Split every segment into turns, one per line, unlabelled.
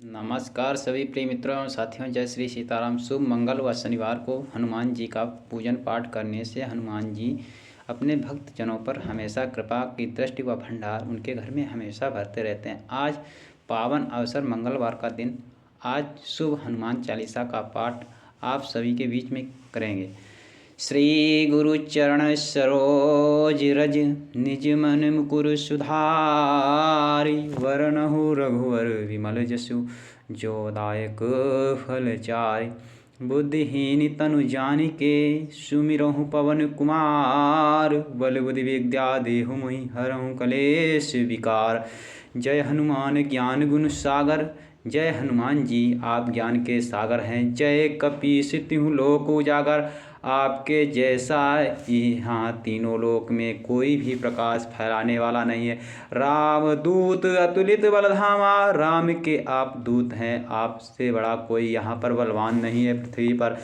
नमस्कार सभी प्रिय मित्रों एवं साथियों। जय श्री सीताराम। शुभ मंगल व शनिवार को हनुमान जी का पूजन पाठ करने से हनुमान जी अपने भक्त जनों पर हमेशा कृपा की दृष्टि व भंडार उनके घर में हमेशा भरते रहते हैं। आज पावन अवसर मंगलवार का दिन, आज शुभ हनुमान चालीसा का पाठ आप सभी के बीच में करेंगे। श्री गुरु चरण सरोज रज निज मन मुकुर सुधारि, वरनहु रघुवर विमल जसु जो दायक फल चारि। बुद्धिहीन तनु जानिके सुमिरहु पवन कुमार, बल बुद्धि विद्या देहु मोहि हरहु कलेश विकार। जय हनुमान ज्ञान गुण सागर, जय हनुमान जी आप ज्ञान के सागर हैं। जय कपीस तिहुँ लोक उजागर, आपके जैसा यहाँ तीनों लोक में कोई भी प्रकाश फैलाने वाला नहीं है। राम दूत अतुलित बलधामा, राम के आप दूत हैं, आपसे बड़ा कोई यहाँ पर बलवान नहीं है पृथ्वी पर।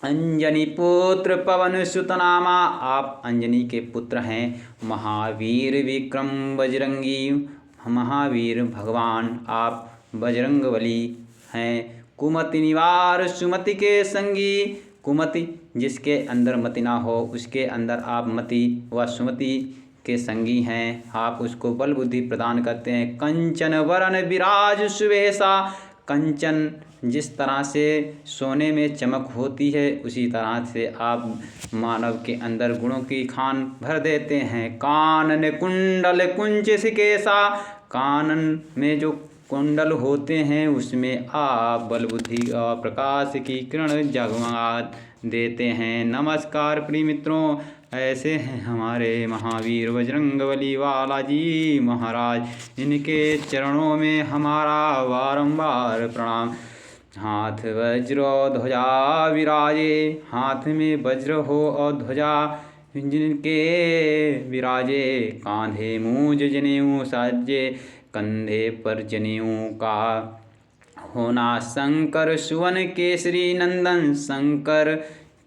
अंजनी पुत्र पवन सुत नामा, आप अंजनी के पुत्र हैं। महावीर विक्रम बजरंगी, महावीर भगवान आप बजरंगबली हैं। कुमति निवार सुमति के संगी, कुमति जिसके अंदर मति ना हो उसके अंदर आप मति व सुमति के संगी हैं। आप उसको बल बुद्धि प्रदान करते हैं। कंचन वरन विराज सुवेशा, कंचन जिस तरह से सोने में चमक होती है उसी तरह से आप मानव के अंदर गुणों की खान भर देते हैं। कानन कुंडल कुंचित केसा, कानन में जो कुंडल होते हैं उसमें आप बल बुद्धि और प्रकाश की किरण जगमगा देते हैं। नमस्कार प्रिय मित्रों, ऐसे हैं हमारे महावीर बजरंगबली वाला जी महाराज, इनके चरणों में हमारा बारंबार प्रणाम। हाथ वज्र और ध्वजा विराजे, हाथ में वज्र हो और ध्वजा जिनके विराजे। कांधे मूंज जनेऊ साजे, कंधे पर जनेऊ का होना। शंकर सुवन केसरी नंदन, शंकर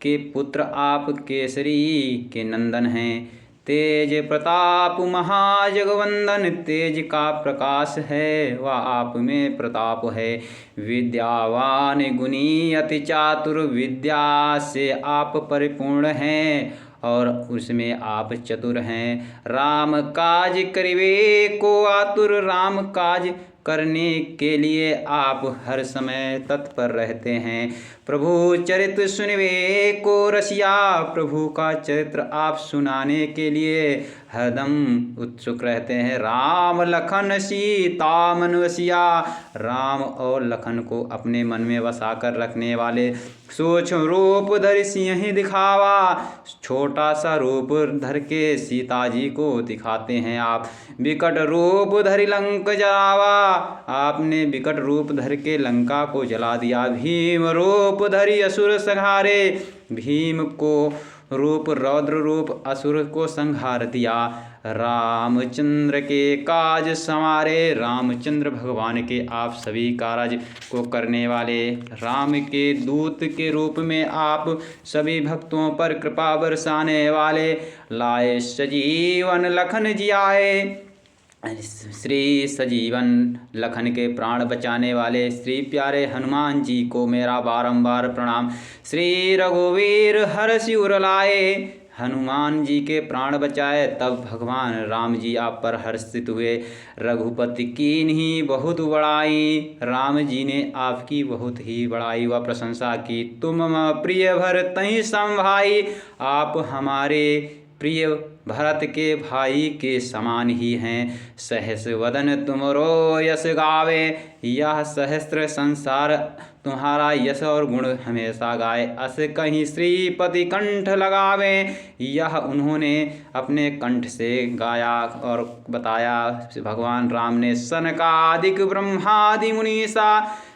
के पुत्र आप केसरी के नंदन हैं। तेज प्रताप महाजगवंदन, तेज का प्रकाश है वह आप में प्रताप है। विद्यावान गुणी अति चातुर, विद्या से आप परिपूर्ण हैं और उसमें आप चतुर हैं। राम काज करिवे को आतुर, राम काज करने के लिए आप हर समय तत्पर रहते हैं। प्रभु चरित्र सुनिवे को रसिया, प्रभु का चरित्र आप सुनाने के लिए हरदम उत्सुक रहते हैं। राम लखन सीता मन वसिया, राम और लखन को अपने मन में बसा कर रखने वाले। सूक्ष्म रूप धरि सिंह दिखावा, छोटा सा रूप धर के सीता जी को दिखाते हैं आप। विकट रूप धरि लंक जलावा, आपने विकट रूप धर के लंका को जला दिया। भीम रूप धरि असुर संहारे, भीम को रूप रौद्र रूप असुर को संहार दिया। रामचंद्र के काज संवारे, रामचंद्र भगवान के आप सभी कार्य को करने वाले। राम के दूत के रूप में आप सभी भक्तों पर कृपा बरसाने वाले। लाए सजीवन लखन जियाए, श्री सजीवन लखन के प्राण बचाने वाले श्री प्यारे हनुमान जी को मेरा बारंबार प्रणाम। श्री रघुवीर हर्षि उर लाए, हनुमान जी के प्राण बचाए तब भगवान राम जी आप पर हर्षित हुए। रघुपति कीन्ही बहुत बड़ाई, राम जी ने आपकी बहुत ही बड़ाई व प्रशंसा की। तुम प्रिय भरतहि सम भाई, आप हमारे प्रिय भरत के भाई के समान ही हैं। सहस वदन तुमरो यश गावे, यह सहस्त्र संसार तुम्हारा यश और गुण हमेशा गाए। अस कहीं श्रीपति कंठ लगावे, यह उन्होंने अपने कंठ से गाया और बताया भगवान राम ने। सनकादिक ब्रह्मादि मुनीसा,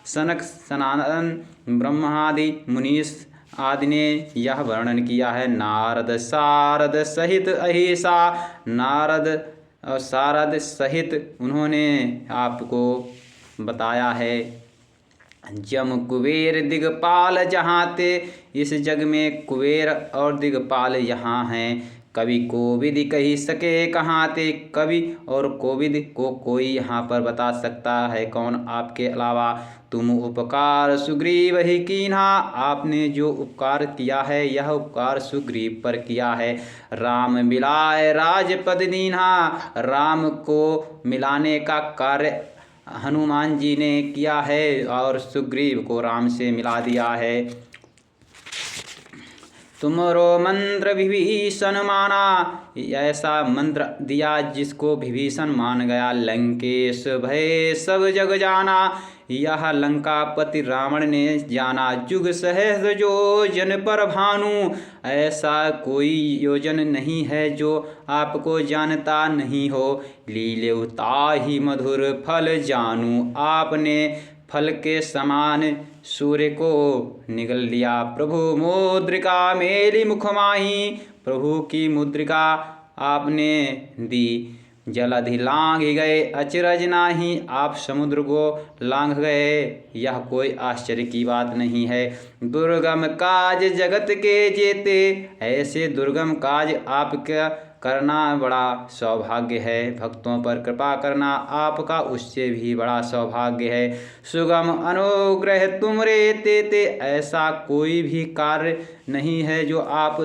सनक सनातन ब्रह्मादि मुनीस आदि ने यह वर्णन किया है। नारद सारद सहित अहिसा, नारद और सारद सहित उन्होंने आपको बताया है। जम कुबेर दिगपाल जहाँ ते, इस जग में कुबेर और दिगपाल यहाँ हैं। कवि कोविद कही सके कहाँ ते। कवि और कोविद को कोई यहाँ पर बता सकता है कौन आपके अलावा। तुम उपकार सुग्रीव ही कीन्हा, आपने जो उपकार किया है यह उपकार सुग्रीव पर किया है। राम मिलाए राजपद दीन्हा, राम को मिलाने का कार्य हनुमान जी ने किया है और सुग्रीव को राम से मिला दिया है। तुमरो मंत्र विभीषण माना, ऐसा मंत्र दिया जिसको विभीषण मान गया। लंकेश भय सब जग जाना, यह लंकापति रावण ने जाना। जुग सहस्र योजन पर भानु, ऐसा कोई योजन नहीं है जो आपको जानता नहीं हो। लील्यौ ताहि मधुर फल जानू, आपने फल के समान सूर्य को निगल लिया। प्रभु मुद्रिका मेली मुख माही, प्रभु की मुद्रिका आपने दी। जलधि लांघ गए अचरज नाही, आप समुद्र को लांघ गए, यह कोई आश्चर्य की बात नहीं है। दुर्गम काज जगत के जेते, ऐसे दुर्गम काज आपका करना बड़ा सौभाग्य है। भक्तों पर कृपा करना आपका उससे भी बड़ा सौभाग्य है। सुगम अनुग्रह तुमरे तेते, ऐसा कोई भी कार्य नहीं है जो आप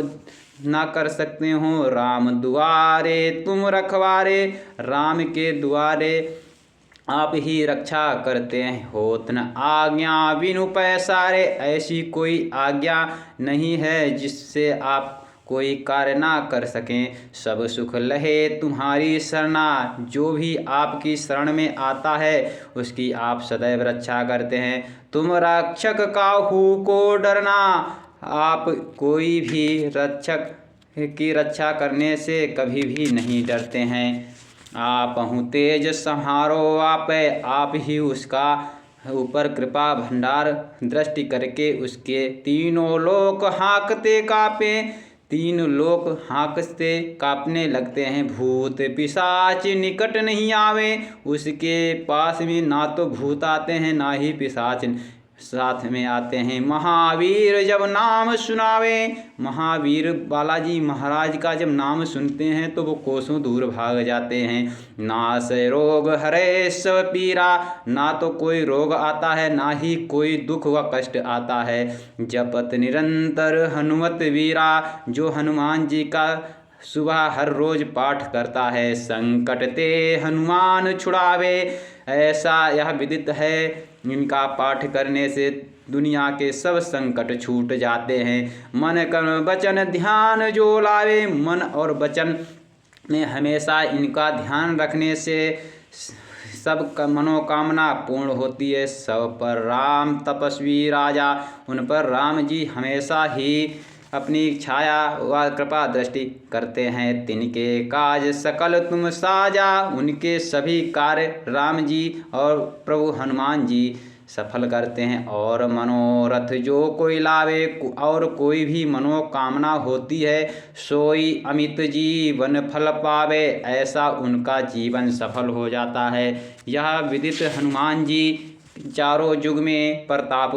ना कर सकते हो। राम दुआरे तुम रखवारे, राम के द्वारे आप ही रक्षा करते होत न आज्ञा बिनु पैसारे, ऐसी कोई आज्ञा नहीं है जिससे आप कोई कार्य ना कर सकें। सब सुख लहे तुम्हारी शरणा, जो भी आपकी शरण में आता है उसकी आप सदैव रक्षा करते हैं। तुम रक्षक काहू को डरना, आप कोई भी रक्षक की रक्षा करने से कभी भी नहीं डरते हैं। आप हूँ तेज संहारो आप ही उसका ऊपर कृपा भंडार दृष्टि करके उसके तीनों लोक हाँकते कापे, तीन लोक हाँकते कांपने लगते हैं। भूत पिशाच निकट नहीं आवे, उसके पास में ना तो भूत आते हैं ना ही पिशाच साथ में आते हैं। महावीर जब नाम सुनावे, महावीर बालाजी महाराज का जब नाम सुनते हैं तो वो कोसों दूर भाग जाते हैं। नास रोग हरे सब पीरा, ना तो कोई रोग आता है ना ही कोई दुख व कष्ट आता है। जपत निरंतर हनुमत वीरा, जो हनुमान जी का सुबह हर रोज पाठ करता है। संकट ते हनुमान छुड़ावे, ऐसा यह विदित है इनका पाठ करने से दुनिया के सब संकट छूट जाते हैं। मन कर्म वचन ध्यान जो लावे, मन और वचन में हमेशा इनका ध्यान रखने से सब मनोकामना पूर्ण होती है। सब पर राम तपस्वी राजा, उन पर राम जी हमेशा ही अपनी छाया व कृपा दृष्टि करते हैं। तिनके काज सकल तुम साजा, उनके सभी कार्य राम जी और प्रभु हनुमान जी सफल करते हैं। और मनोरथ जो कोई लावे, और कोई भी मनोकामना होती है सोई अमित जीवन फल पावे, ऐसा उनका जीवन सफल हो जाता है। यह विदित हनुमान जी चारों युग में प्रताप